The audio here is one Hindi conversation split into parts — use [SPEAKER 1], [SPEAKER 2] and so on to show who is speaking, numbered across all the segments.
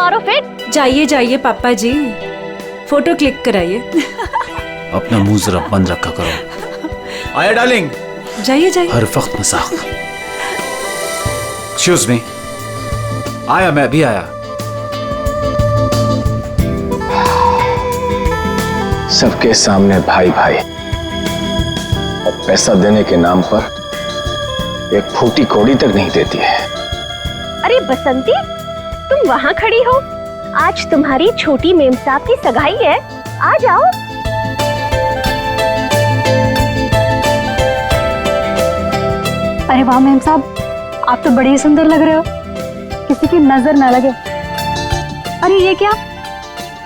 [SPEAKER 1] मारो फिर।
[SPEAKER 2] जाइए जाइए पापा जी, फोटो क्लिक कराइए।
[SPEAKER 3] अपना मुंह जरा बंद रखा करो। आया डार्लिंग?
[SPEAKER 2] जाइए जाइए।
[SPEAKER 3] हर वक्त मजाक। Excuse me. आया, मैं अभी आया।
[SPEAKER 4] सबके सामने भाई भाई, और पैसा देने के नाम पर एक फूटी कौड़ी तक नहीं देती है।
[SPEAKER 1] अरे बसंती, तुम वहाँ खड़ी हो? आज तुम्हारी छोटी मेम साहब की सगाई है, आ जाओ।
[SPEAKER 5] अरे वाह मेम साहब, आप तो बड़ी सुंदर लग रहे हो, किसी की नजर ना लगे। अरे ये क्या,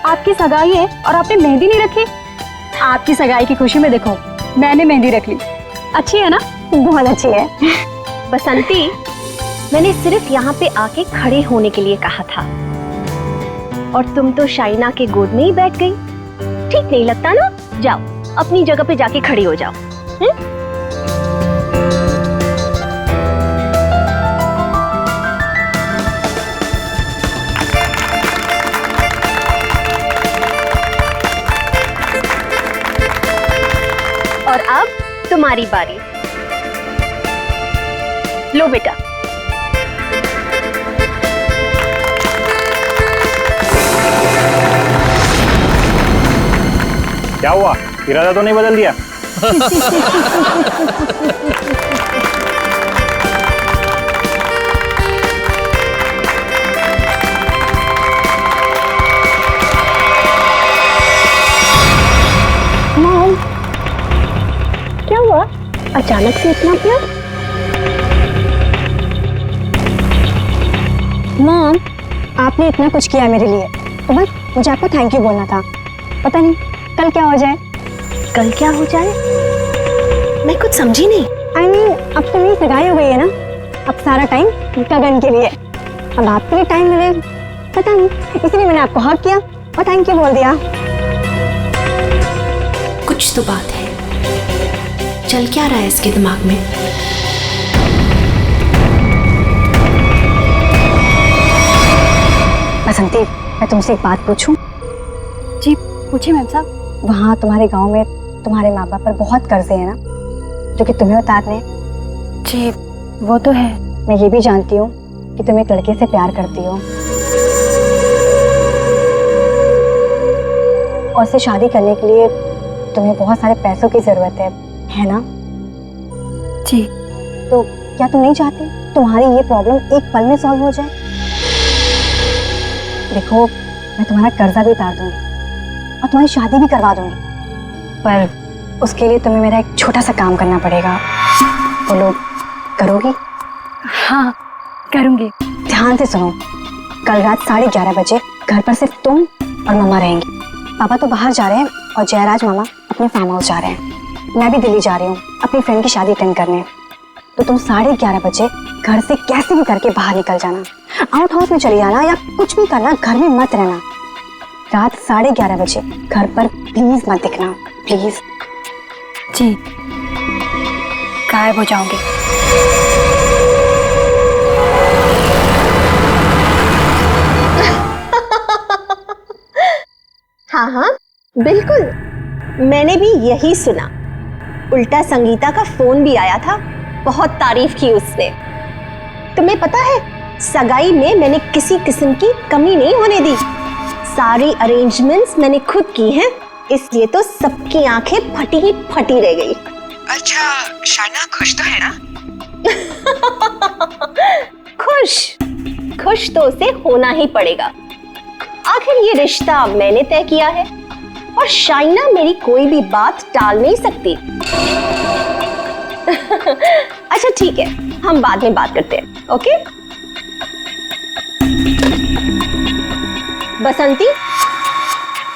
[SPEAKER 5] आपकी सगाई है और आपने मेहंदी नहीं रखी? आपकी सगाई की खुशी में देखो मैंने मेहंदी रख ली। अच्छी है ना? बहुत अच्छी है।
[SPEAKER 1] बसंती, मैंने सिर्फ यहाँ पे आके खड़े होने के लिए कहा था, और तुम तो शाइना के गोद में ही बैठ गई। ठीक नहीं लगता ना? जाओ अपनी जगह पे जाके खड़ी हो जाओ। और अब तुम्हारी बारी। लो बेटा।
[SPEAKER 6] क्या हुआ, इरादा तो नहीं बदल दिया?
[SPEAKER 1] मॉम, क्या हुआ? अचानक से इतना प्यार?
[SPEAKER 5] मॉम, आपने इतना कुछ किया मेरे लिए, तो बस मुझे आपको थैंक यू बोलना था। पता नहीं कल क्या हो जाए।
[SPEAKER 1] कल क्या हो जाए? मैं कुछ समझी नहीं।
[SPEAKER 5] I mean, अब तो मेरी सगाई हो गई है ना, अब सारा टाइम गगन के लिए। अब आपके लिए टाइम मिले, पता नहीं, इसलिए मैंने आपको हक किया और थैंक यू बोल दिया।
[SPEAKER 2] कुछ तो बात है, चल क्या रहा है इसके दिमाग में?
[SPEAKER 5] बसंती, मैं तुमसे एक बात पूछूं? जी पूछिए मैम साहब। वहाँ तुम्हारे गांव में तुम्हारे माँ बाप पर बहुत कर्जे हैं ना, जो कि तुम्हें उतारने हैं? जी वो तो है। मैं ये भी जानती हूँ कि तुम एक लड़के से प्यार करती हो और उससे शादी करने के लिए तुम्हें बहुत सारे पैसों की जरूरत है ना? जी। तो क्या तुम नहीं चाहती तुम्हारी ये प्रॉब्लम एक पल में सॉल्व हो जाए? देखो, मैं तुम्हारा कर्जा भी उतार दूंगी और तुम्हारी शादी भी करवा दूंगी, पर उसके लिए तुम्हें मेरा एक छोटा सा काम करना पड़ेगा। बोलो, करोगी? हाँ करूंगी। ध्यान से सुनो, कल रात 11:30 बजे घर पर सिर्फ तुम और मम्मा रहेंगी। पापा तो बाहर जा रहे हैं और जयराज मामा अपने फार्म हाउस जा रहे हैं। मैं भी दिल्ली जा रही हूँ अपनी फ्रेंड की शादी अटेंड करने। तो तुम 11:30 बजे घर से कैसे भी करके बाहर निकल जाना, आउट हाउस में चली जाना या कुछ भी करना, घर में मत रहना। रात 11:30 बजे घर पर प्लीज मत दिखना, प्लीज। जी, गायब हो जाओगे।
[SPEAKER 1] हाँ हाँ बिल्कुल, मैंने भी यही सुना। उल्टा संगीता का फोन भी आया था, बहुत तारीफ की उसने। तुम्हें पता है, सगाई में मैंने किसी किस्म की कमी नहीं होने दी। सारी अरेंजमेंट्स मैंने खुद की हैं, इसलिए तो सबकी आंखें फटी ही फटी रह गई।
[SPEAKER 7] अच्छा, शाइना खुश तो है ना?
[SPEAKER 1] खुश तो उसे होना ही पड़ेगा। आखिर ये रिश्ता मैंने तय किया है और शाइना मेरी कोई भी बात टाल नहीं सकती। अच्छा ठीक है, हम बाद में बात करते हैं, ओके? बसंती,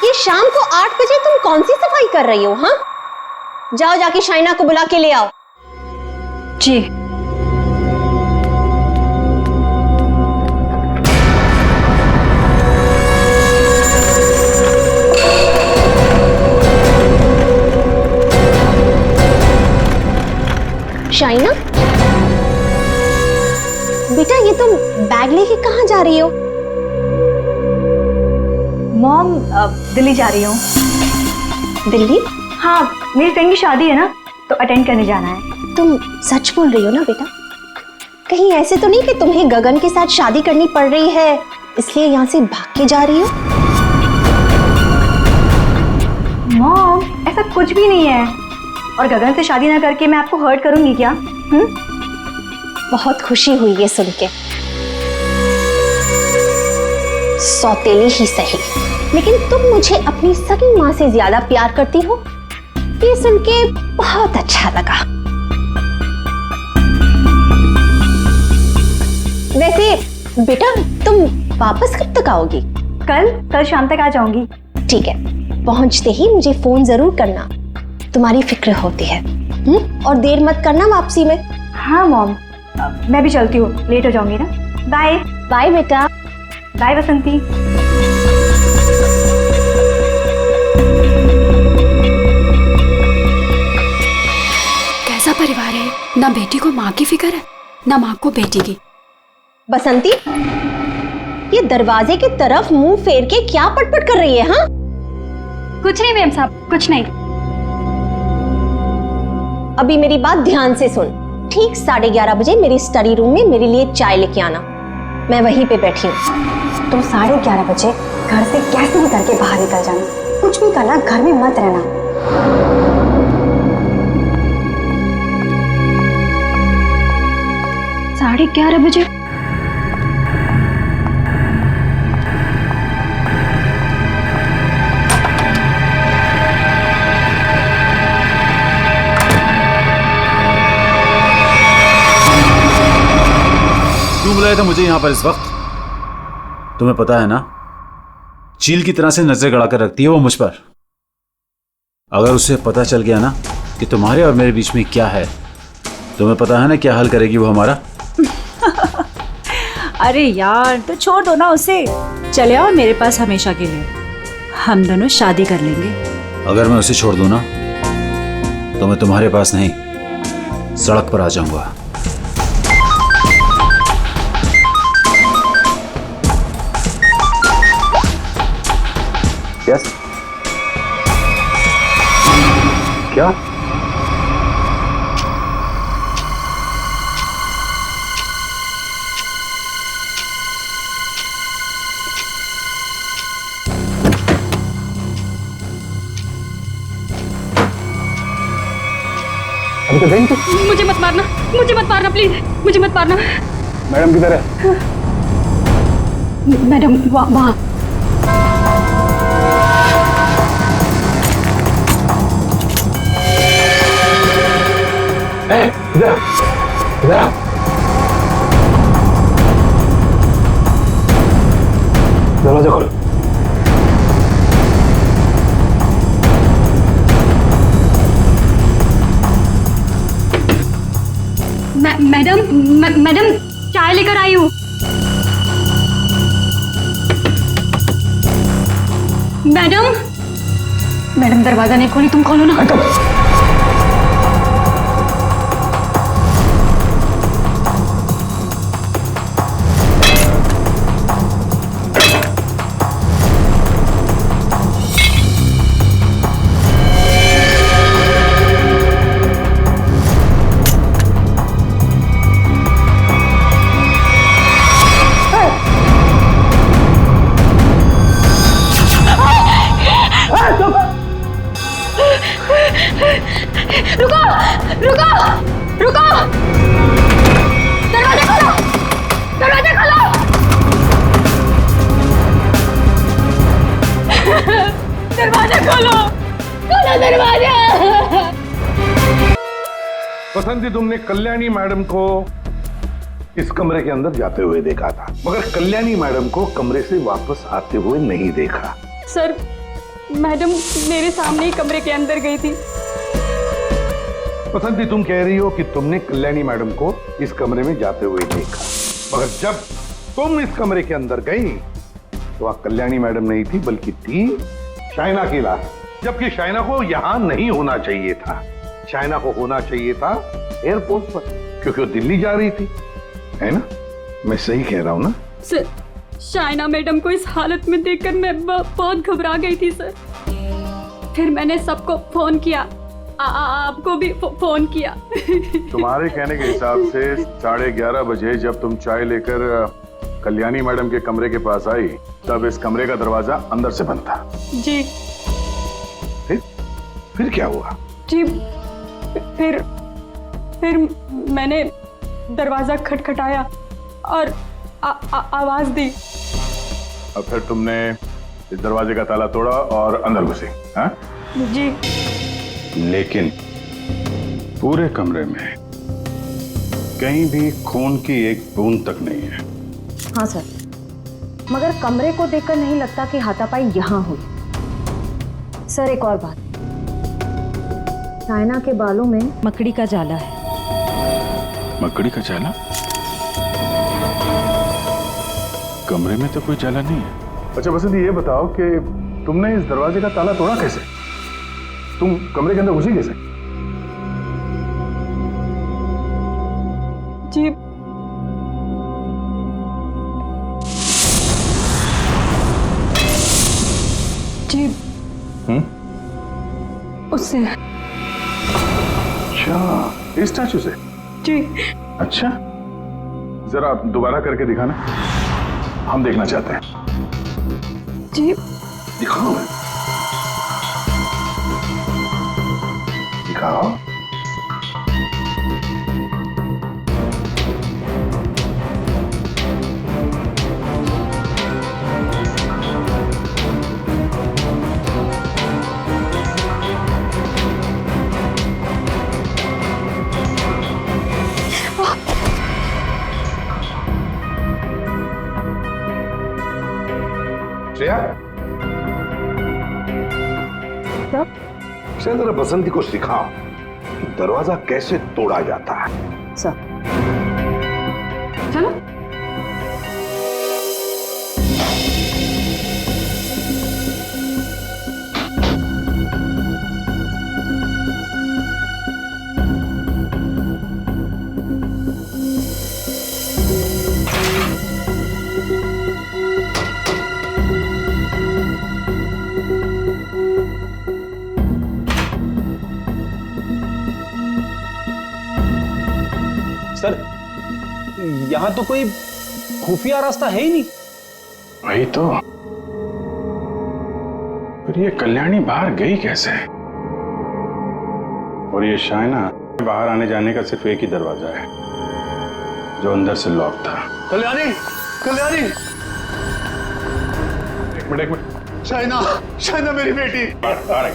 [SPEAKER 1] ये शाम को 8 बजे तुम कौन सी सफाई कर रही हो? हाँ, जाओ जाके शाइना को बुला के ले आओ।
[SPEAKER 5] जी।
[SPEAKER 1] शाइना, बेटा ये तुम बैग लेके कहाँ जा रही हो?
[SPEAKER 5] मॉम दिल्ली जा रही हूँ।
[SPEAKER 1] दिल्ली?
[SPEAKER 5] हाँ, मेरी फ्रेंड की शादी है ना, तो अटेंड करने जाना है।
[SPEAKER 1] तुम सच बोल रही हो ना बेटा? कहीं ऐसे तो नहीं कि तुम्हें गगन के साथ शादी करनी पड़ रही है इसलिए यहाँ से भाग के जा रही हो?
[SPEAKER 5] मॉम, ऐसा कुछ भी नहीं है। और गगन से शादी ना करके मैं आपको हर्ट करूंगी क्या?
[SPEAKER 1] बहुत खुशी हुई ये सुन के। सौतेली ही सही, लेकिन तुम मुझे अपनी सगी माँ से ज्यादा प्यार करती हो, ये सुन के बहुत अच्छा लगा। वैसे बेटा, तुम वापस कब तक आओगी?
[SPEAKER 5] कल शाम तक आ जाऊंगी।
[SPEAKER 1] ठीक है, पहुंचते ही मुझे फोन जरूर करना, तुम्हारी फिक्र होती है। और देर मत करना वापसी में।
[SPEAKER 5] हाँ मॉम, मैं भी चलती हूँ, लेट हो जाऊंगी ना। बाय।
[SPEAKER 1] बाय बेटा।
[SPEAKER 5] बाय बसंती।
[SPEAKER 2] कैसा परिवार है, ना बेटी को माँ की फिक्र है ना माँ को बेटी की।
[SPEAKER 1] बसंती, ये दरवाजे की तरफ मुंह फेर के क्या पटपट कर रही है? हाँ,
[SPEAKER 5] कुछ नहीं मैम साहब, कुछ नहीं।
[SPEAKER 1] अभी मेरी बात ध्यान से सुन। ठीक 11:30 बजे मेरी स्टडी रूम में मेरे लिए चाय लेके आना, मैं वहीं पे बैठी हूँ।
[SPEAKER 5] तुम 11:30 बजे घर से कैसे भी करके बाहर निकल जाना, कुछ भी करना, घर में मत रहना। 11:30 बजे?
[SPEAKER 3] क्यों बुलाया था मुझे यहाँ पर इस वक्त? तुम्हें पता है ना, चील की तरह से नजर गड़ा कर रखती है वो मुझ पर। अगर उसे पता चल गया ना कि तुम्हारे और मेरे बीच में क्या है, तुम्हें पता है ना क्या हल करेगी वो हमारा।
[SPEAKER 8] अरे यार, तो छोड़ दो ना उसे, चले आओ मेरे पास हमेशा के लिए, हम दोनों शादी कर लेंगे।
[SPEAKER 3] अगर मैं उसे छोड़ दूं ना तो मैं तुम्हारे पास नहीं, सड़क पर आ जाऊंगा।
[SPEAKER 4] यस। क्या? अभी तो गई थी।
[SPEAKER 5] मुझे मत मारना, मुझे मत मारना प्लीज, मुझे मत मारना।
[SPEAKER 4] मैडम किधर है?
[SPEAKER 5] मैडम वहाँ।
[SPEAKER 4] इधर इधर आओ। दरवाजा खोलो।
[SPEAKER 5] मैडम चाय लेकर आई हूँ। मैडम दरवाजा नहीं खोली, तुम खोलो ना। रुको रुको रुको, दरवाजा खोलो, दरवाजा खोलो। दरवाजा खोलो, खोलो दरवाजा।
[SPEAKER 9] बसंती, तुमने कल्याणी मैडम को इस कमरे के अंदर जाते हुए देखा था, मगर कल्याणी मैडम को कमरे से वापस आते हुए नहीं देखा।
[SPEAKER 5] सर, मैडम मेरे सामने ही कमरे के अंदर गई थी।
[SPEAKER 9] बसंती, तुम कह रही हो कि तुमने कल्याणी मैडम को इस कमरे में जाते हुए देखा, मगर जब तुम इस कमरे के अंदर गई तो वहां कल्याणी मैडम नहीं थी, बल्कि थी शाइना की लाश। जबकि शाइना को यहां नहीं होना चाहिए था, शाइना को होना चाहिए था एयरपोर्ट पर, क्योंकि वो दिल्ली जा रही थी, है ना? मैं सही कह रहा हूं ना?
[SPEAKER 5] सर,
[SPEAKER 2] शाइना मैडम को इस हालत में देखकर मैं बहुत घबरा गई थी सर। फिर मैंने सबको फोन किया, आपको भी फोन किया।
[SPEAKER 9] तुम्हारे कहने के हिसाब से 11:30 बजे जब तुम चाय लेकर कल्याणी मैडम के कमरे के पास आई, तब इस कमरे का दरवाजा अंदर से बंद था।
[SPEAKER 2] जी।
[SPEAKER 9] फिर क्या हुआ?
[SPEAKER 2] जी फिर मैंने दरवाजा खटखटाया और आवाज दी।
[SPEAKER 9] और फिर तुमने इस दरवाजे का ताला तोड़ा और अंदर घुसे? हाँ?
[SPEAKER 2] जी।
[SPEAKER 9] लेकिन पूरे कमरे में कहीं भी खून की एक बूंद तक नहीं है।
[SPEAKER 8] हाँ सर, मगर कमरे को देखकर नहीं लगता कि हाथापाई यहाँ हुई। सर एक और बात, शाइना के बालों में मकड़ी का जाला है।
[SPEAKER 9] मकड़ी का जाला? कमरे में तो कोई जाला नहीं है। अच्छा बसंती, ये बताओ कि तुमने इस दरवाजे का ताला तोड़ा कैसे? तुम कमरे के अंदर घुसी कैसे?
[SPEAKER 2] जी जी उससे।
[SPEAKER 9] अच्छा, इस स्टैचू से?
[SPEAKER 2] जी।
[SPEAKER 9] अच्छा, जरा दोबारा करके दिखाना, हम देखना चाहते हैं।
[SPEAKER 2] जी
[SPEAKER 9] दिखाओ, दिखाओ। श्रेया, श्रेया जरा बसंती को सिखाओ कि दरवाजा कैसे तोड़ा जाता है।
[SPEAKER 8] सर
[SPEAKER 2] चलो।
[SPEAKER 10] सर, यहाँ तो कोई खुफिया रास्ता है ही नहीं।
[SPEAKER 9] वही तो, पर ये कल्याणी बाहर गई कैसे? और ये शाइना, बाहर आने जाने का सिर्फ एक ही दरवाजा है जो अंदर से लॉक था।
[SPEAKER 10] कल्याणी, कल्याणी,
[SPEAKER 9] एक मिनट।
[SPEAKER 10] शाइना, शाइना मेरी बेटी,
[SPEAKER 9] आ रही।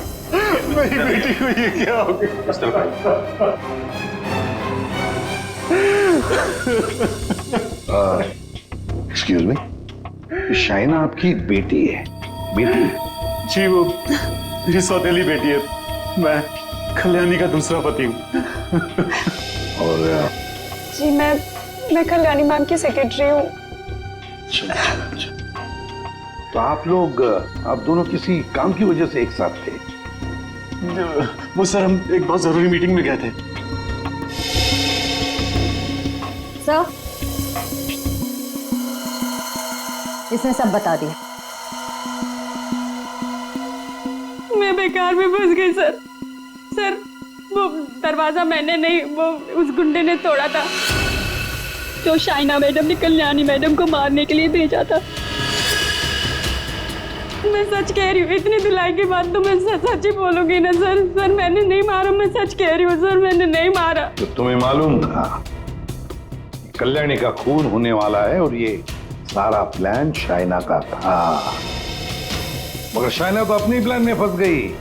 [SPEAKER 10] मेरी बेटी को ये क्या हो गया?
[SPEAKER 9] एक्सक्यूज मी, शाइना आपकी बेटी है? बेटी?
[SPEAKER 10] जी, वो मेरी सौतेली बेटी है। मैं कल्याणी का दूसरा पति हूँ।
[SPEAKER 9] और
[SPEAKER 2] जी मैं कल्याणी मैम की सेक्रेटरी हूँ।
[SPEAKER 9] अच्छा। तो आप लोग, आप दोनों किसी काम की वजह से एक साथ थे?
[SPEAKER 10] वो सर, हम एक बहुत जरूरी मीटिंग में गए थे।
[SPEAKER 8] सर, इसने सब बता दिया।
[SPEAKER 2] मैं बेकार में फंस गई सर। सर, वो दरवाजा मैंने नहीं, वो उस गुंडे ने तोड़ा था जो शाइना मैडम ने कल्याणी मैडम को मारने के लिए भेजा था। मैं सच कह रही हूँ, इतनी धुलाई के बाद तो मैं सच ही बोलूंगी ना सर। सर मैंने नहीं मारा, मैं सच कह रही हूँ सर, मैंने नहीं मारा।
[SPEAKER 9] तो तुम्हें मालूम था कल्याणी का खून होने वाला है और ये सारा प्लान शाइना का था, मगर शाइना तो अपनी प्लान में फंस गई।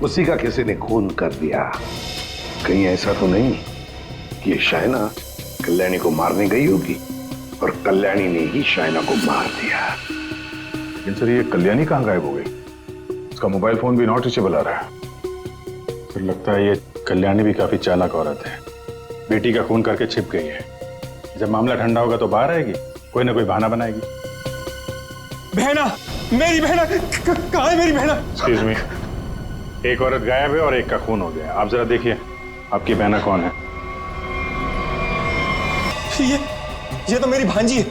[SPEAKER 9] उसी का किसी ने खून कर दिया। कहीं ऐसा तो नहीं कि शाइना कल्याणी को मारने गई होगी और कल्याणी ने ही शाइना को मार दिया। लेकिन सर, ये कल्याणी कहाँ गायब हो गई? उसका मोबाइल फोन भी नॉट रीचेबल आ रहा है। फिर लगता है ये कल्याणी भी काफी चालाक औरत है, बेटी का खून करके छिप गई है। जब मामला ठंडा होगा तो बाहर आएगी, कोई ना कोई बहाना बनाएगी।
[SPEAKER 10] बहना, मेरी बहना कहाँ है? मेरी बहना।
[SPEAKER 9] एक्सक्यूज मी, एक औरत गायब है और एक का खून हो गया। आप जरा देखिए आपकी बहना कौन है?
[SPEAKER 10] ये तो मेरी भांजी है,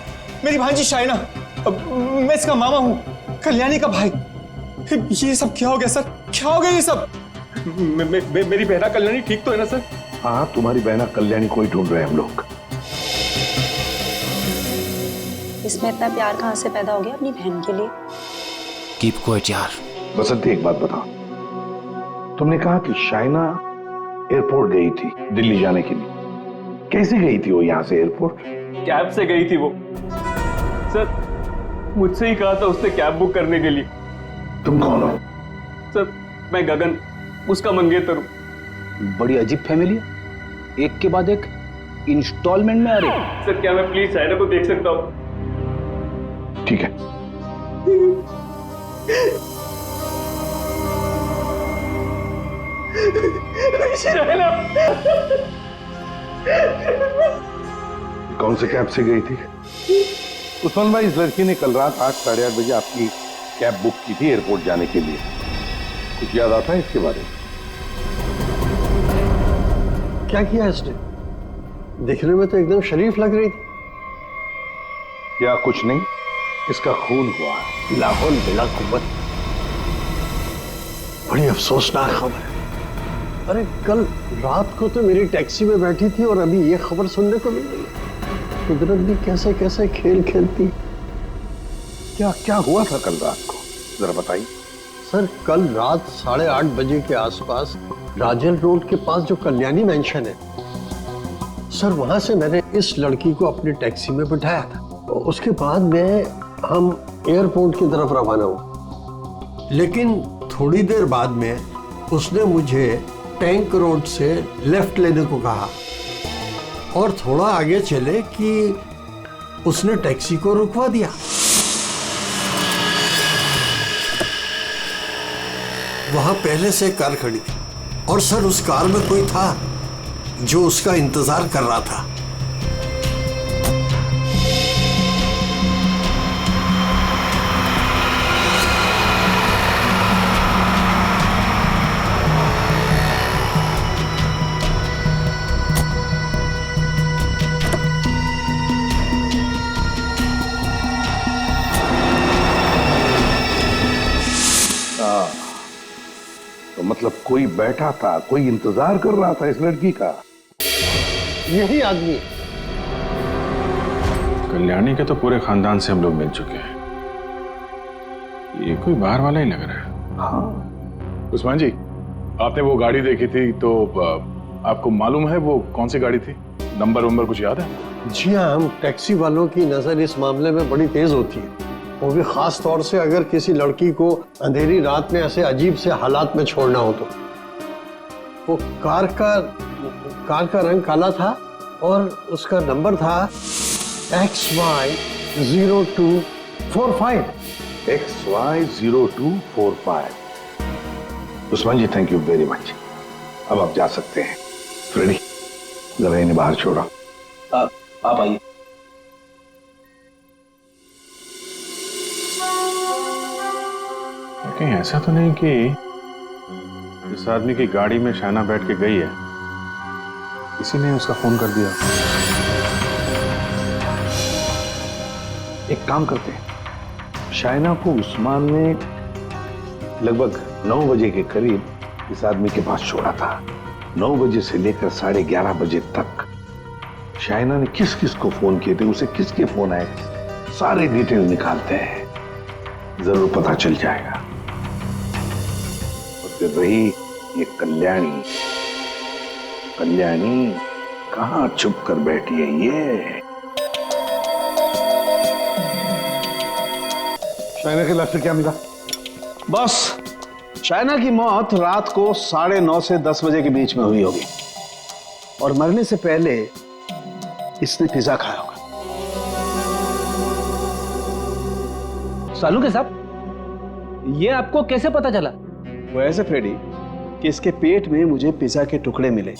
[SPEAKER 10] मेरी भांजी शाइना।
[SPEAKER 11] मैं इसका मामा हूँ, कल्याणी का भाई। ये सब क्या हो गया सर? क्या हो गया ये सब? मेरी बहना कल्याणी ठीक तो है ना सर?
[SPEAKER 9] हाँ, तुम्हारी बहना कल्याणी को ही ढूंढ रहे हैं हम लोग।
[SPEAKER 5] इसमें इतना प्यार कहाँ से पैदा हो गया अपनी बहन के लिए?
[SPEAKER 3] कीप क्वाइट यार।
[SPEAKER 9] बसंती, एक बात बताओ, तुमने कहा कि शाइना एयरपोर्ट गई थी दिल्ली जाने के लिए। कैसे गई थी वो यहाँ से एयरपोर्ट?
[SPEAKER 6] कैब से गई थी वो सर। मुझसे ही कहा था उसने कैब बुक करने के लिए।
[SPEAKER 9] तुम कौन हो?
[SPEAKER 6] सर मैं गगन, उसका मंगेतर हूँ।
[SPEAKER 4] बड़ी अजीब फैमिली है, एक के बाद एक इंस्टॉलमेंट में आ रही।
[SPEAKER 6] सर क्या मैं प्लीज शाइना को देख सकता हूँ?
[SPEAKER 9] ठीक है।
[SPEAKER 6] शाइना
[SPEAKER 9] कौन से कैब से गई थी? उस्मान भाई, इस लड़की ने कल रात 8, साढ़े 8 बजे आपकी कैब बुक की थी एयरपोर्ट जाने के लिए। कुछ याद आता है इसके बारे में?
[SPEAKER 12] क्या किया इसने? दिखने में तो एकदम शरीफ लग रही थी।
[SPEAKER 9] क्या कुछ नहीं, इसका खून हुआ।
[SPEAKER 12] लाहौल बिला कुव्वत। बड़ी अफसोसनाक खबर है। अरे कल रात को तो मेरी टैक्सी में बैठी थी और अभी ये खबर सुनने को मिल रही है। कुदरत भी कैसे कैसे खेल खेलती।
[SPEAKER 9] क्या क्या हुआ था कल रात को, जरा बताइए।
[SPEAKER 12] सर कल रात 8:30 बजे के आसपास राजल रोड के पास जो कल्याणी मैंशन है सर, वहां से मैंने इस लड़की को अपनी टैक्सी में बिठाया था। उसके बाद में हम एयरपोर्ट की तरफ रवाना हुए, लेकिन थोड़ी देर बाद में उसने मुझे टैंक रोड से लेफ्ट लेने को कहा और थोड़ा आगे चले कि उसने टैक्सी को रुकवा दिया। वहां पहले से कार खड़ी थी और सर उस कार में कोई था जो उसका इंतजार कर रहा था।
[SPEAKER 9] तो मतलब कोई बैठा था, कोई इंतजार कर रहा था इस लड़की का।
[SPEAKER 12] यही आदमी।
[SPEAKER 10] कल्याणी के तो पूरे खानदान से हम लोग मिल चुके हैं। ये कोई बाहर वाला ही लग रहा है।
[SPEAKER 9] हाँ
[SPEAKER 10] उस्मान जी, आपने वो गाड़ी देखी थी तो आपको मालूम है वो कौन सी गाड़ी थी? नंबर वंबर कुछ याद है?
[SPEAKER 12] जी हाँ, हम टैक्सी वालों की नजर इस मामले में बड़ी तेज होती है, वो भी खास तौर से अगर किसी लड़की को अंधेरी रात में ऐसे अजीब से हालात में छोड़ना हो तो। वो कार का रंग काला था और उसका नंबर था XY0245।
[SPEAKER 9] XY0245। Usman ji, thank you very much. अब आप जा सकते हैं। फ्रेडी, जरा इन्हें बाहर छोड़ो।
[SPEAKER 4] आप आइए।
[SPEAKER 10] कहीं ऐसा तो नहीं कि इस आदमी की गाड़ी में शाइना बैठ के गई है, किसी ने उसका फोन कर दिया?
[SPEAKER 9] एक काम करते हैं, शाइना को उस्मान ने लगभग 9 बजे के करीब इस आदमी के पास छोड़ा था। 9 बजे से लेकर 11:30 बजे तक शाइना ने किस किस को फोन किए थे, उसे किसके फोन आए, सारे डिटेल निकालते हैं, जरूर पता चल जाएगा। और फिर रही ये कल्याणी कहां छुप कर बैठी है ये? शाइना के लाश से क्या मिला?
[SPEAKER 13] बस शाइना की मौत रात को 9:30 से 10 बजे के बीच में हुई होगी और मरने से पहले इसने पिज्जा खाया होगा।
[SPEAKER 4] सालू के साहब, ये आपको कैसे पता चला?
[SPEAKER 13] वो ऐसे फ्रेडी कि इसके पेट में मुझे पिज्जा के टुकड़े मिले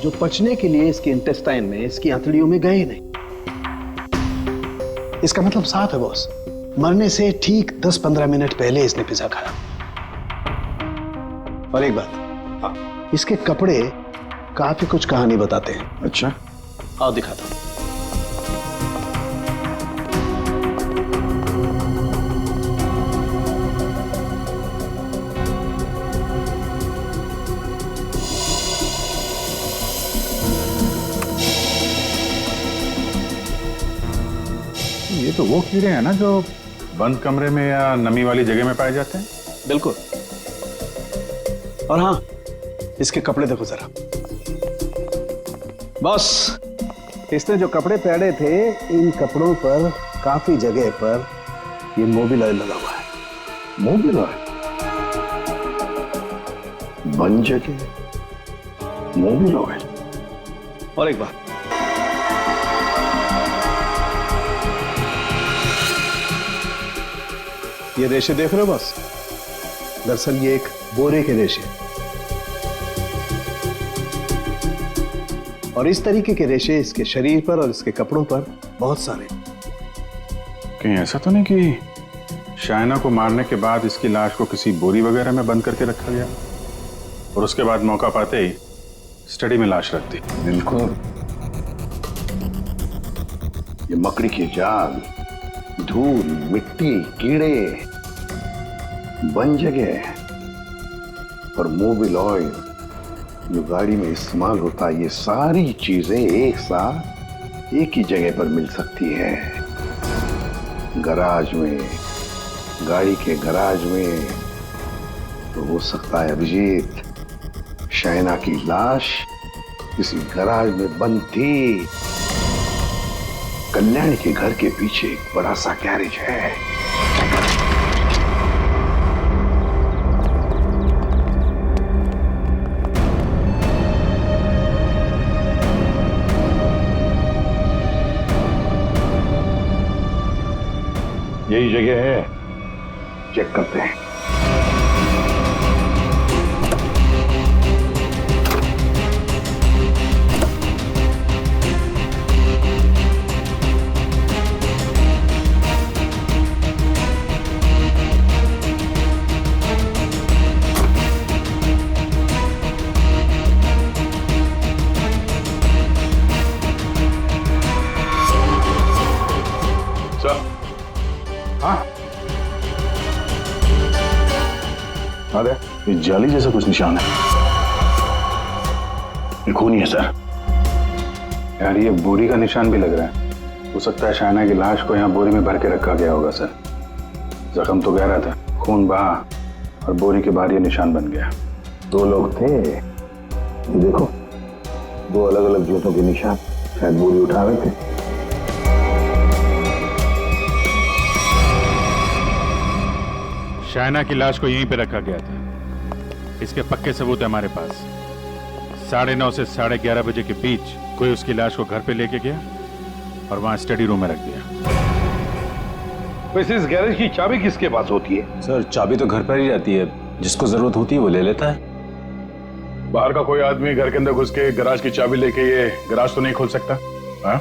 [SPEAKER 13] जो पचने के लिए इसके इंटेस्टाइन में, इसकी आंतड़ियों में गए नहीं। इसका मतलब साफ है बॉस, मरने से ठीक 10-15 मिनट पहले इसने पिज्जा खाया। और एक बात, इसके कपड़े काफी कुछ कहानी बताते हैं।
[SPEAKER 9] अच्छा,
[SPEAKER 13] आओ दिखाता हूं।
[SPEAKER 10] वो कीड़े हैं ना जो बंद कमरे में या नमी वाली जगह में पाए जाते हैं?
[SPEAKER 13] बिल्कुल। और हाँ, इसके कपड़े देखो जरा। बॉस, इसने जो कपड़े पहने थे, इन कपड़ों पर काफी जगह पर ये मोबिल ऑयल लगा हुआ है।
[SPEAKER 12] Mobil oil? बन जगह मोबिल ऑयल?
[SPEAKER 13] और एक बात, ये रेशे देख रहे हो बॉस? दरअसल ये एक बोरे के रेशे, और इस तरीके के रेशे इसके शरीर पर और इसके कपड़ों पर बहुत सारे।
[SPEAKER 10] कहीं ऐसा तो नहीं कि शाइना को मारने के बाद इसकी लाश को किसी बोरी वगैरह में बंद करके रखा गया और उसके बाद मौका पाते ही स्टडी में लाश रख दी?
[SPEAKER 12] बिल्कुल। ये मकड़ी की जाल, धूल, मिट्टी, कीड़े, बन जगह और मोबिल ऑयल जो गाड़ी में इस्तेमाल होता है, ये सारी चीजें एक साथ एक ही जगह पर मिल सकती है। गराज में, गाड़ी के गराज में। तो हो सकता है अभिजीत, शाइना की लाश किसी गराज में बंद थी। कल्याणी के घर के पीछे एक बड़ा सा गैरेज है। यही जगह है, चेक करते हैं।
[SPEAKER 4] अरे ये जाली जैसा कुछ निशान है। ये खूनी है सर।
[SPEAKER 10] यार ये बोरी का निशान भी लग रहा है। हो सकता है शाइना की लाश को यहाँ बोरी में भर के रखा गया होगा सर। जख्म तो गहरा था, खून बहा और बोरी के बाहर ये निशान बन गया।
[SPEAKER 4] 2 लोग थे, ये देखो 2 अलग अलग जूतों के निशान, शायद बोरी उठा रहे थे।
[SPEAKER 10] शाइना की लाश को यहीं पे रखा गया था। इसके पक्के सबूत है हमारे पास। 9:30 से 11:30 बजे के बीच कोई उसकी लाश को घर पे लेके गया और वहां स्टडी रूम में रख दिया।
[SPEAKER 9] वैसे इस गैरेज की चाबी किसके पास होती है?
[SPEAKER 3] सर चाबी तो घर पर ही रहती है, जिसको जरूरत होती है वो ले लेता है।
[SPEAKER 10] बाहर का कोई आदमी घर के अंदर घुस के गराज की चाबी लेके ये गराज तो नहीं खोल सकता। हाँ?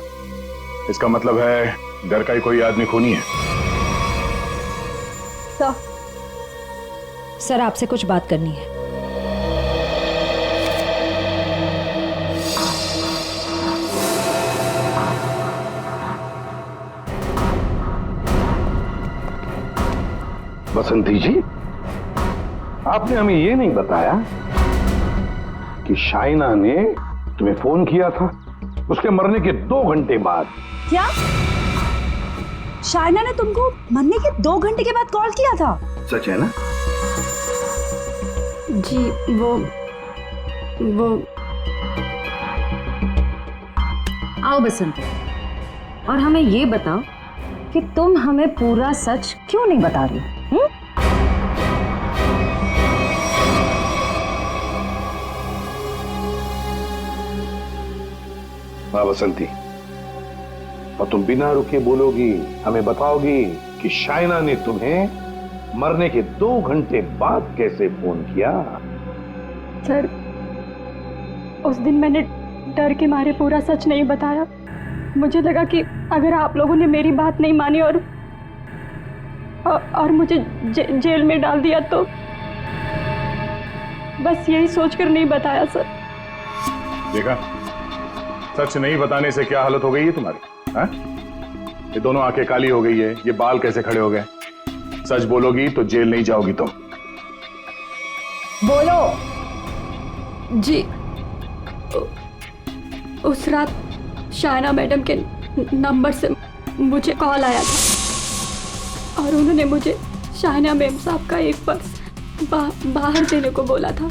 [SPEAKER 10] इसका मतलब है घर का ही कोई आदमी खूनी है।
[SPEAKER 8] सर आपसे कुछ बात करनी है।
[SPEAKER 9] बसंती जी, आपने हमें ये नहीं बताया कि शाइना ने तुम्हें फोन किया था उसके मरने के 2 घंटे बाद।
[SPEAKER 8] क्या शाइना ने तुमको मरने के 2 घंटे के बाद कॉल किया था?
[SPEAKER 9] सच है ना?
[SPEAKER 2] जी वो
[SPEAKER 8] आओ बसंत, और हमें ये बताओ कि तुम हमें पूरा सच क्यों नहीं बता रही?
[SPEAKER 9] हाँ बसंती, और तुम बिना रुके बोलोगी, हमें बताओगी कि शाइना ने तुम्हें मरने के 2 घंटे बाद कैसे फोन किया?
[SPEAKER 2] सर उस दिन मैंने डर के मारे पूरा सच नहीं बताया। मुझे लगा कि अगर आप लोगों ने मेरी बात नहीं मानी और मुझे जेल में डाल दिया तो बस यही सोचकर नहीं बताया सर।
[SPEAKER 10] देखा, सच नहीं बताने से क्या हालत हो गई है तुम्हारी। हाँ? ये दोनों आंखें काली हो गई है, ये बाल कैसे खड़े हो गए। सच बोलोगी तो जेल नहीं जाओगी तुम।
[SPEAKER 8] बोलो।
[SPEAKER 2] जी उस रात शाइना मैडम के नंबर से मुझे कॉल आया था। और उन्होंने मुझे शाइना मैम साहब का एक पर्स बाहर देने को बोला था।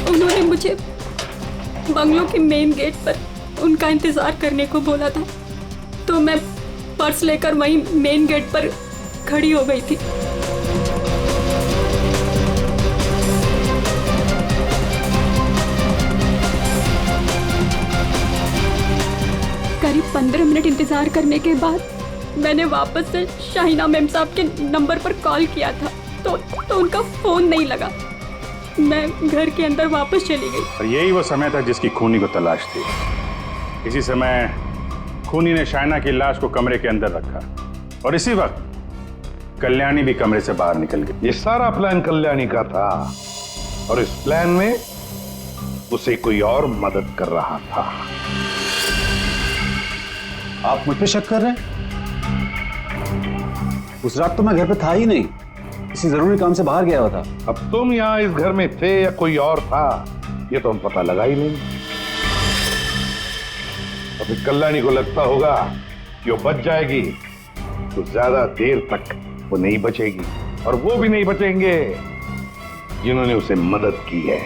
[SPEAKER 2] उन्होंने मुझे बंगलों के मेन गेट पर उनका इंतजार करने को बोला था, तो मैं पर्स लेकर वहीं मेन गेट पर खड़ी हो गई थी। करीब 15 मिनट इंतजार करने के बाद मैंने वापस से शाइना मैम साहब के नंबर पर कॉल किया था, तो उनका फोन नहीं लगा। मैं घर के अंदर वापस चली गई।
[SPEAKER 10] और यही वो समय था जिसकी खूनी को तलाश थी। इसी समय खूनी ने शाइना की लाश को कमरे के अंदर रखा और इसी वक्त कल्याणी भी कमरे से बाहर निकल गई।
[SPEAKER 9] ये सारा प्लान कल्याणी का था और इस प्लान में उसे कोई और मदद कर रहा था।
[SPEAKER 3] आप मुझ पे शक कर रहे हैं? उस रात तो मैं घर पे था ही नहीं, किसी जरूरी काम से बाहर गया हुआ था।
[SPEAKER 9] अब तुम यहाँ इस घर में थे या कोई और था, ये तो हम पता लगा ही नहीं। अब कल्याणी को लगता होगा कि वो बच जाएगी, तो ज्यादा देर तक वो नहीं बचेगी, और वो भी नहीं बचेंगे जिन्होंने उसे मदद की है।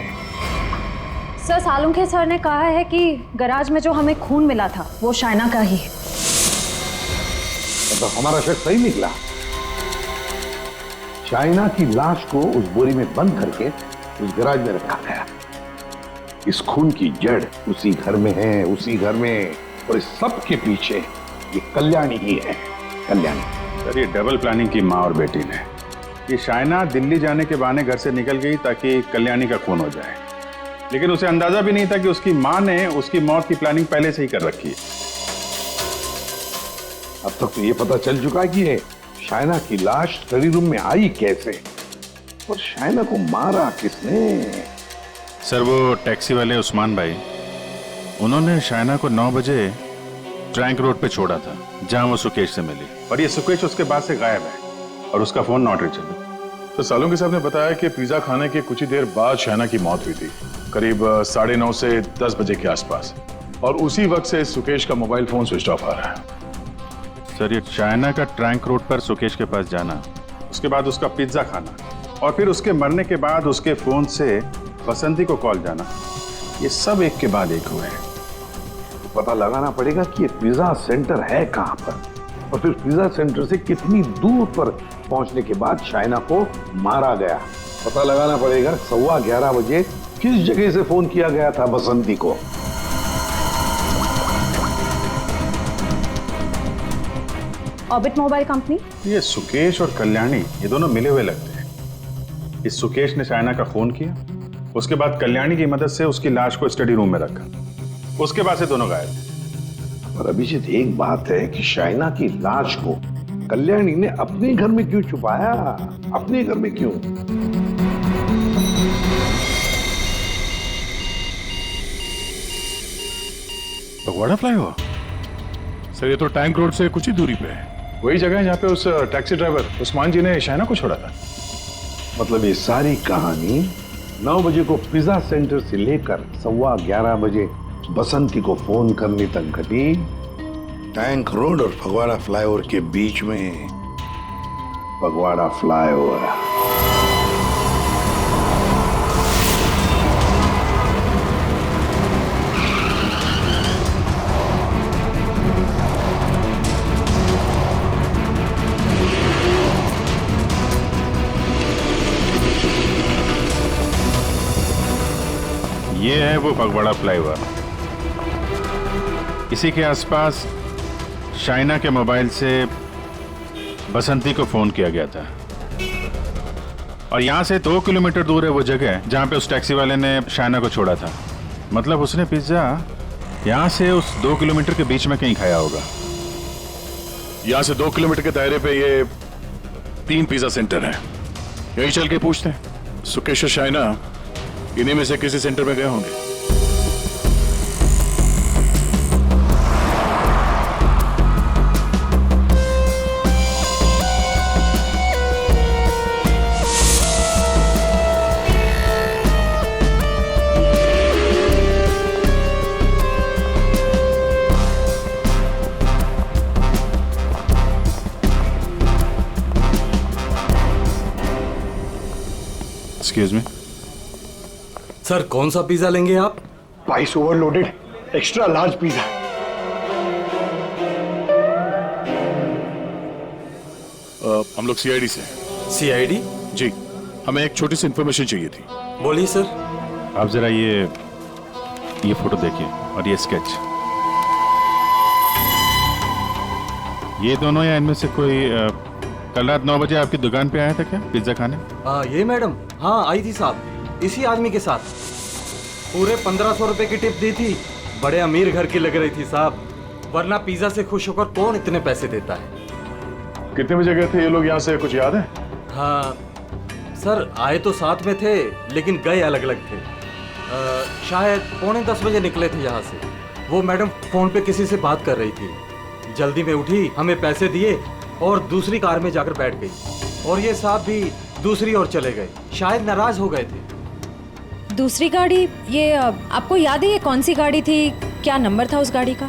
[SPEAKER 8] सर, सालुंखे सर ने कहा है कि गैराज में जो हमें खून मिला था वो शाइना का ही है।
[SPEAKER 9] तो हमारा शक सही निकला। शाइना की लाश को उस बोरी में बंद करके उस गैराज में रखा गया। इस खून की जड़ उसी घर में है, उसी घर में, और इस सब के पीछे ये कल्याणी ही है। कल्याणी।
[SPEAKER 10] सर, ये डबल प्लानिंग की माँ और बेटी ने। ये शाइना दिल्ली जाने के बहाने घर से निकल गई ताकि कल्याणी का खून हो जाए, लेकिन उसे अंदाजा भी नहीं था कि उसकी माँ ने उसकी मौत की प्लानिंग पहले से ही कर रखी है।
[SPEAKER 9] अब तक तो ये पता चल चुका है कि ये शाइना की लाश स्टडी रूम में आई कैसे, और शाइना को मारा किसने।
[SPEAKER 10] सर, वो टैक्सी वाले उस्मान भाई, उन्होंने शाइना को 9 बजे ट्रैंक रोड पे छोड़ा था, जहां वो सुकेश से मिली, और ये सुकेश उसके बाद से गायब है और उसका फोन नॉट रीचेबल।
[SPEAKER 14] तो सालुंखे साहब ने बताया कि पिज्जा खाने के कुछ ही देर बाद शाइना की मौत हुई थी, करीब 9:30 से 10 बजे के आसपास, और उसी वक्त से सुकेश का मोबाइल फोन स्विच ऑफ आ रहा है।
[SPEAKER 10] सर, ये शाइना का ट्रैंक रोड पर सुकेश के पास जाना, उसके बाद उसका पिज्जा खाना, और फिर उसके मरने के बाद उसके फोन से बसंती को कॉल जाना, ये सब एक के बाद एक हुए हैं।
[SPEAKER 9] पता लगाना पड़ेगा कि ये पिज्जा सेंटर है कहां पर, और फिर पिज्जा सेंटर से कितनी दूर पर पहुंचने के बाद शाइना को मारा गया। पता लगाना पड़ेगा 11:15 बजे किस जगह से फोन किया गया था बसंती को।
[SPEAKER 8] Orbit mobile company.
[SPEAKER 10] ये सुकेश और कल्याणी, ये दोनों मिले हुए लगते हैं। इस सुकेश ने शाइना का खून किया, उसके बाद कल्याणी की मदद से उसकी लाश को स्टडी रूम में रखा, उसके बाद से दोनों गायब थे।
[SPEAKER 9] पर अभिजीत, एक बात है कि शाइना की लाश को कल्याणी ने अपने घर में क्यों छुपाया? अपने घर में क्यों?
[SPEAKER 14] फगवाड़ा फ्लाईओवर? सर, ये तो टैंक रोड से कुछ ही दूरी पे है। वही जगह है जहाँ पे उस टैक्सी ड्राइवर उस्मान जी ने शाइना को छोड़ा था।
[SPEAKER 9] मतलब ये सारी कहानी 9 बजे को पिज्जा सेंटर से लेकर 11:15 बजे बसंती को फोन करने तक घटी टैंक रोड और फगवाड़ा फ्लाईओवर के बीच में। फगवाड़ा फ्लाईओवर।
[SPEAKER 10] ये है वो फगवाड़ा फ्लाईओवर। इसी के आसपास शाइना के मोबाइल से बसंती को फोन किया गया था, और यहां से 2 किलोमीटर दूर है वो जगह जहां पे उस टैक्सी वाले ने शाइना को छोड़ा था। मतलब उसने पिज्जा यहां से उस 2 किलोमीटर के बीच में कहीं खाया होगा।
[SPEAKER 14] यहाँ से 2 किलोमीटर के दायरे पे ये 3 पिज्जा सेंटर है। यही चल के पूछते हैं, सुकेश और शाइना इन्हीं में से किसी सेंटर में गए होंगे। Excuse me.
[SPEAKER 15] सर कौन सा पिज्जा लेंगे आप?
[SPEAKER 9] Spice overloaded extra large pizza.
[SPEAKER 14] हम लोग सीआईडी से।
[SPEAKER 15] सीआईडी?
[SPEAKER 14] जी, हमें एक छोटी सी इंफॉर्मेशन चाहिए थी।
[SPEAKER 15] बोलिए सर।
[SPEAKER 14] आप जरा ये फोटो देखिए और ये स्केच। ये दोनों या इनमें से कोई कल रात 9 बजे आपकी दुकान पे आया था क्या पिज्जा खाने?
[SPEAKER 15] ये मैडम, हाँ आई थी साहब, इसी आदमी के साथ। पूरे 1500 रुपए की टिप दी थी। बड़े अमीर घर की लग रही थी साहब, वरना पिज्जा से खुश होकर कौन इतने पैसे देता है।
[SPEAKER 14] कितने बजे गए थे ये लोग यहाँ से, कुछ याद है?
[SPEAKER 15] हाँ सर, आए तो साथ में थे लेकिन गए अलग अलग थे। शायद 9:45 बजे निकले थे यहाँ से। वो मैडम फोन पे किसी से बात कर रही थी, जल्दी में उठी, हमें पैसे दिए और दूसरी कार में जाकर बैठ गई। और ये साहब भी दूसरी ओर चले गए, शायद नाराज हो गए थे।
[SPEAKER 16] दूसरी गाड़ी, ये आपको याद है ये कौन सी गाड़ी थी? क्या नंबर था उस गाड़ी का?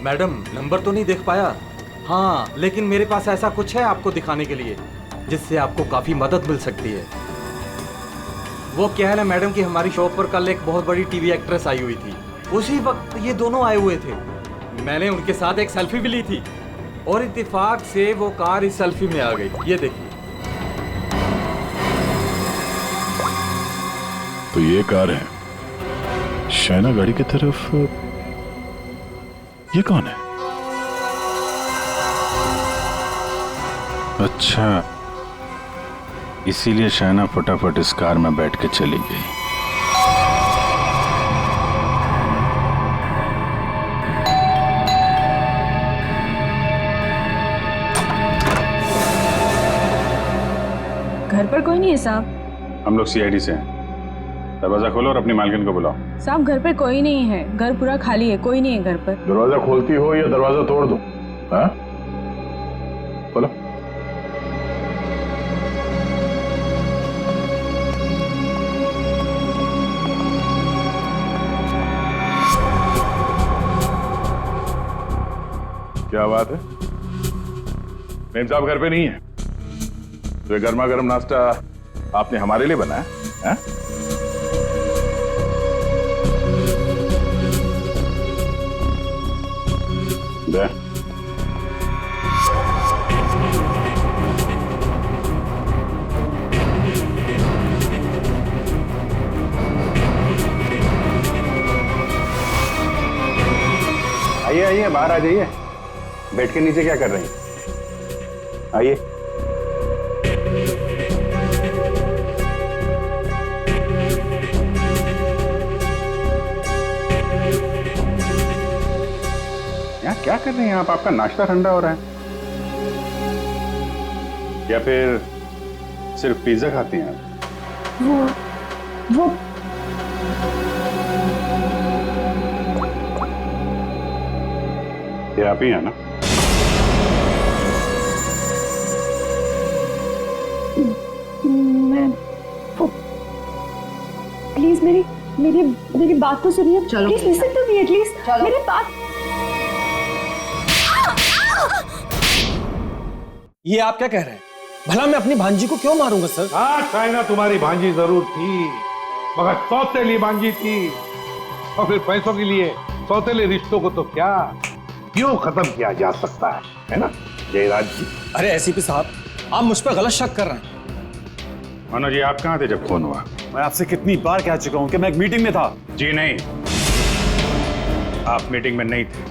[SPEAKER 15] मैडम नंबर तो नहीं देख पाया, हाँ लेकिन मेरे पास ऐसा कुछ है आपको दिखाने के लिए जिससे आपको काफी मदद मिल सकती है। वो क्या है ना मैडम कि हमारी शॉप पर कल एक बहुत बड़ी टीवी एक्ट्रेस आई हुई थी। उसी वक्त ये दोनों आए हुए थे। मैंने उनके साथ एक सेल्फी भी ली थी और इत्तेफाक से वो कार इस सेल्फी में आ गई। ये देखिए।
[SPEAKER 14] तो ये कार है शाइना गाड़ी की तरफ। ये कौन है? अच्छा, इसीलिए शाइना फटाफट इस कार में बैठ के चली गई।
[SPEAKER 2] घर पर कोई नहीं है साहब।
[SPEAKER 10] हम लोग सीआईडी से हैं। दरवाजा खोलो और अपनी मालकिन को बुलाओ।
[SPEAKER 2] साहब घर पे कोई नहीं है, घर पूरा खाली है, कोई नहीं है घर पर।
[SPEAKER 9] दरवाजा खोलती हो या दरवाजा तोड़ दो? हाँ खोलो।
[SPEAKER 14] क्या बात है, मेम साहब घर पे नहीं है? तो ये गर्मा गर्म नाश्ता आपने हमारे लिए बनाया है? दे।
[SPEAKER 10] आइए आइए, बाहर आ जाइए। बेड के नीचे क्या कर रही हैं? आइए। यहाँ क्या कर रही हैं आप? आपका नाश्ता ठंडा हो रहा है या फिर सिर्फ पिज्जा खाती हैं आप?
[SPEAKER 2] वो
[SPEAKER 10] ये आप ही हैं ना?
[SPEAKER 2] मैं प्लीज मेरी बात तो सुनिए। Please listen to me at least. मेरी बात।
[SPEAKER 11] ये आप क्या कह रहे हैं? भला मैं अपनी भांजी को क्यों मारूंगा सर?
[SPEAKER 9] हाँ शाइना तुम्हारी भांजी जरूर थी, मगर सौतेली भांजी थी। और फिर पैसों के लिए सौतेले रिश्तों को तो क्या क्यों खत्म किया जा सकता है ना जयराज जी?
[SPEAKER 11] अरे एसीपी साहब, आप मुझ पर गलत शक कर रहे हैं।
[SPEAKER 10] मनोज जी, आप कहाँ थे जब फोन हुआ?
[SPEAKER 3] मैं आपसे कितनी बार कह चुका हूं कि मैं एक मीटिंग में था।
[SPEAKER 10] जी नहीं, आप मीटिंग में नहीं थे,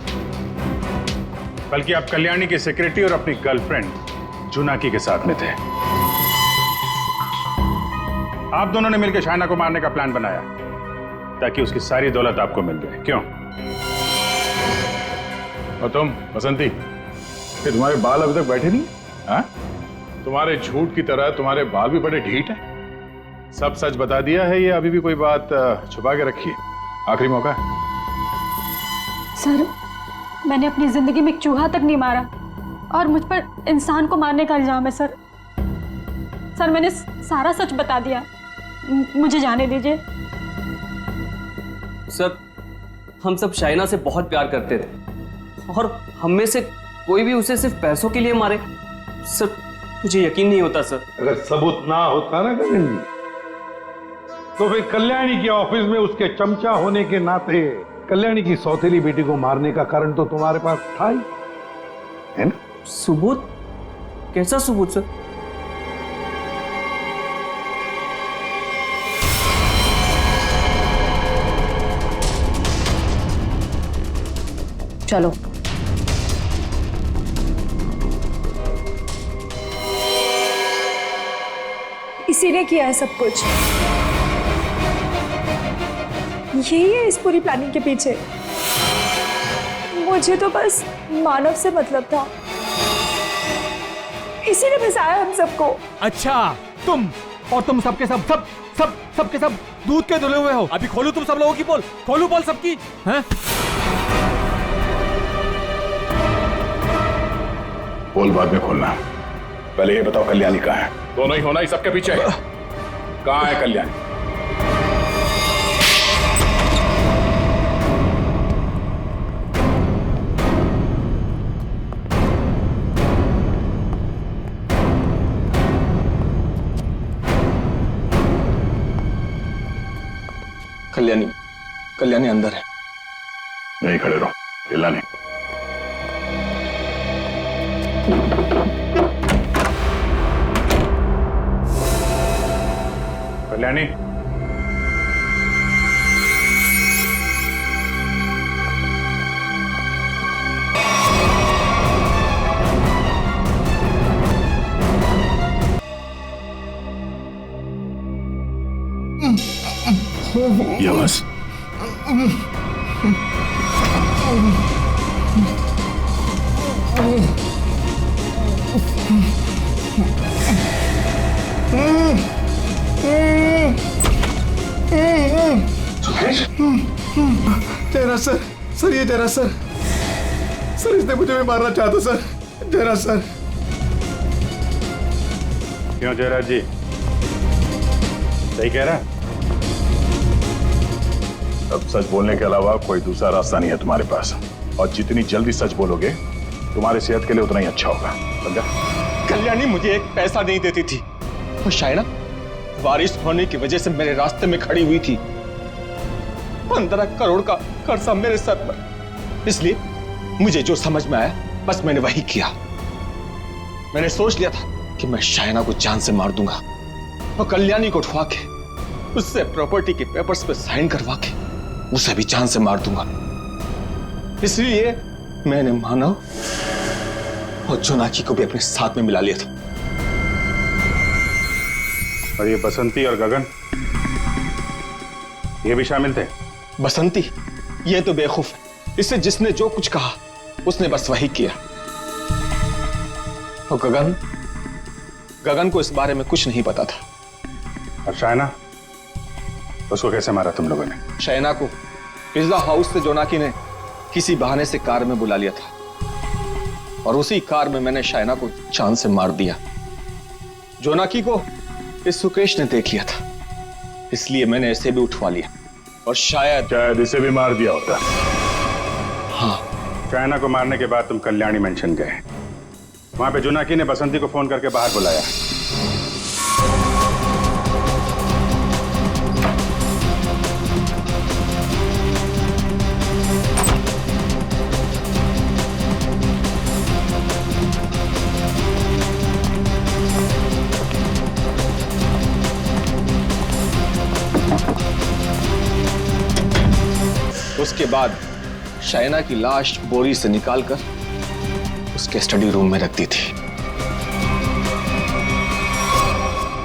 [SPEAKER 10] बल्कि आप कल्याणी की सेक्रेटरी और अपनी गर्लफ्रेंड जुनाकी के साथ में थे। आप दोनों ने मिलकर शाइना को मारने का प्लान बनाया ताकि उसकी सारी दौलत आपको मिल जाए। क्यों? और तुम बसंती, कि तुम्हारे बाल अभी तक बैठे नहीं? हाँ?
[SPEAKER 14] तुम्हारे झूठ की तरह तुम्हारे बाल भी बड़े ढीठ हैं। सब सच बता दिया है या अभी भी कोई बात छुपा के रखी है? आखिरी मौका है।
[SPEAKER 2] सर, मैंने अपनी जिंदगी में एक चूहा तक नहीं मारा और मुझ पर इंसान को मारने का इल्जाम है सर। सर मैंने सारा सच बता दिया, मुझे जाने दीजिए।
[SPEAKER 6] सर, हम सब शाइना से बहुत प्यार करते थे और हम में से कोई भी उसे सिर्फ पैसों के लिए मारे, सर मुझे यकीन नहीं होता सर।
[SPEAKER 9] अगर सबूत ना होता ना करण जी, तो फिर कल्याणी के ऑफिस में उसके चमचा होने के नाते कल्याणी की सौतेली बेटी को मारने का कारण तो तुम्हारे पास था ही, है ना?
[SPEAKER 6] सबूत? कैसा सबूत सर?
[SPEAKER 8] चलो।
[SPEAKER 2] इसी ने किया है सब कुछ। यही है इस पूरी प्लानिंग के पीछे। मुझे तो बस मानव से मतलब था, इसी ने फंसाया हम सबको।
[SPEAKER 15] अच्छा, तुम और तुम सबके सबके सब दूध के धुले हुए हो। अभी खोलू तुम सब लोगों की पोल, खोलू पोल सबकी, हैं?
[SPEAKER 14] पोल बाद में खोलना, पहले ये बताओ कल्याणी कहाँ है? दोनों ही होना ही सबके पीछे है। कहाँ है कल्याणी?
[SPEAKER 4] कल्याणी अंदर है।
[SPEAKER 14] नहीं खड़े रहो, हिलना नहीं। कल्याणी, ये बस
[SPEAKER 11] जयराज सर, ये जयराज सर, इसने मुझे भी मारना चाहता सर। जयराज सर।
[SPEAKER 14] क्यों जयराज जी, सही कह रहा है? अब सच बोलने के अलावा कोई दूसरा रास्ता नहीं है तुम्हारे पास, और जितनी जल्दी सच बोलोगे तुम्हारी सेहत के लिए उतना ही अच्छा होगा, समझा?
[SPEAKER 11] कल्याणी मुझे एक पैसा नहीं देती थी, और शायना बारिश होने की वजह से मेरे रास्ते में खड़ी हुई थी। 15 करोड़ का कर्जा मेरे सर पर। इसलिए मुझे जो समझ में आया बस मैंने वही किया। मैंने सोच लिया था कि मैं शायना को जान से मार दूंगा और कल्याणी को उठवा के उससे प्रॉपर्टी के पेपर्स पे साइन करवा के उसे भी जान से मार दूंगा। इसलिए मैंने मानव और जोनाकी को भी अपने साथ में मिला लिया था।
[SPEAKER 14] और ये बसंती और गगन, ये भी शामिल थे?
[SPEAKER 11] बसंती ये तो बेवकूफ है, इससे जिसने जो कुछ कहा उसने बस वही किया। और गगन को इस बारे में कुछ नहीं पता था।
[SPEAKER 14] और शायना, उसको कैसे मारा तुम लोगों ने?
[SPEAKER 11] शायना को पिज्जा हाउस से जोनाकी ने किसी बहाने से कार में बुला लिया था, और उसी कार में मैंने शायना को जान से मार दिया। जोनाकी को इस सुकेश ने देख लिया था, इसलिए मैंने इसे भी उठवा लिया, और शायद
[SPEAKER 14] इसे भी मार दिया होता।
[SPEAKER 11] हाँ।
[SPEAKER 14] शायना को मारने के बाद तुम कल्याणी मेंशन गए, वहां पे जोनाकी ने बसंती को फोन करके बाहर बुलाया।
[SPEAKER 11] उसके बाद शायना की लाश बोरी से निकालकर उसके स्टडी रूम में रख दी थी।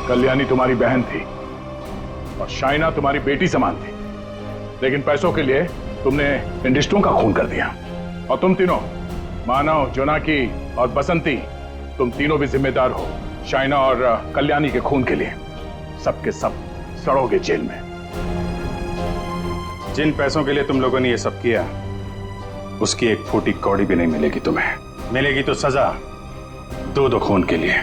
[SPEAKER 14] कल्याणी तुम्हारी बहन थी और शायना तुम्हारी बेटी समान थी, लेकिन पैसों के लिए तुमने इन रिश्तों का खून कर दिया। और तुम तीनों, मानव, जोनाकी और बसंती, तुम तीनों भी जिम्मेदार हो शायना और कल्याणी के खून के लिए। सबके सब सड़ोगे जेल में। जिन पैसों के लिए तुम लोगों ने ये सब किया, उसकी एक फूटी कौड़ी भी नहीं मिलेगी तुम्हें। मिलेगी तो सजा दो खून के लिए।